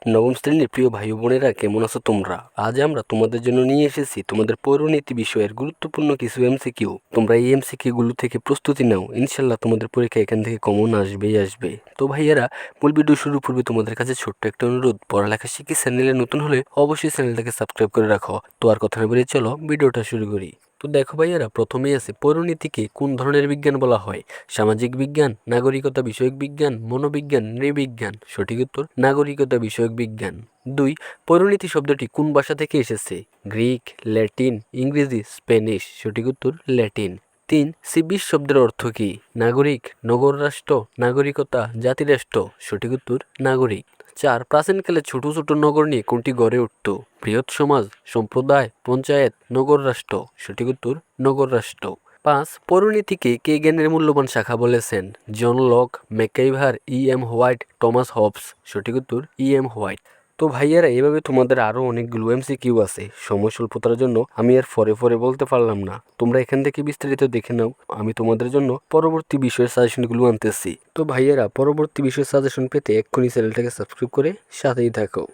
নবম শ্রেণীর প্রিয় ভাই বোনেরা, কেমন আছো তোমরা? আজ আমরা তোমাদের জন্য নিয়ে এসেছি তোমাদের পৌরনীতি বিষয়ের গুরুত্বপূর্ণ কিছু এমসিকিউ। তোমরা এই এমসিকিউ গুলো থেকে প্রস্তুতি নাও, ইনশাল্লাহ তোমাদের পরীক্ষা এখান থেকে কমন আসবেই আসবে। তো ভাইয়েরা, মূল ভিডিও শুরু পূর্বে তোমাদের কাছে ছোট্ট একটা অনুরোধ, পড়ালেখা শিখি চ্যানেলে নতুন হলে অবশ্যই চ্যানেলটাকে সাবস্ক্রাইব করে রাখো। তো আর কথা না বলে চলো ভিডিওটা শুরু করি। তো দেখো ভাইয়ারা, প্রথমেই আছে পৌরনীতিকে কোন ধরনের বিজ্ঞান বলা হয়? সামাজিক বিজ্ঞান, নাগরিকতা বিষয়ক বিজ্ঞান, মনোবিজ্ঞান, নৃবিজ্ঞান। সঠিক উত্তর নাগরিকতা বিষয়ক বিজ্ঞান। 2. পৌরনীতি শব্দটি কোন ভাষা থেকে এসেছে? গ্রিক, ল্যাটিন, ইংরেজি, স্প্যানিশ। সঠিক উত্তর ল্যাটিন। 3. সিভিল শব্দের অর্থ কি? নাগরিক, নগর রাষ্ট্র, নাগরিকতা, জাতিরাষ্ট্র। সঠিক উত্তর নাগরিক। 4. প্রাচীনকালে ছোট ছোট নগর নিয়ে কোনটি গড়ে উঠত? বৃহৎ সমাজ, সম্প্রদায়, পঞ্চায়েত, নগর রাষ্ট্র। সঠিক উত্তর নগর রাষ্ট্র। 5. পৌরনীতিকে কে জ্ঞানের মূল্যবান শাখা বলেছেন? John Locke, MacIver, White, Thomas Hobbes. সঠিক উত্তর হোয়াইট। তো ভাইয়ারা, এভাবে তোমাদের আরও অনেকগুলো এমসিকিউ আছে। সময় স্বল্পতার জন্য আমি আর ফরে ফরে বলতে পারলাম না, তোমরা এখান থেকে বিস্তারিত দেখে নাও। আমি তোমাদের জন্য পরবর্তী বিষয়ের সাজেশনগুলো আনতেছি। তো ভাইয়ারা, পরবর্তী বিষয়ের সাজেশন পেতে এক্ষুনি চ্যানেলটাকে সাবস্ক্রাইব করে সাথেই থাকো।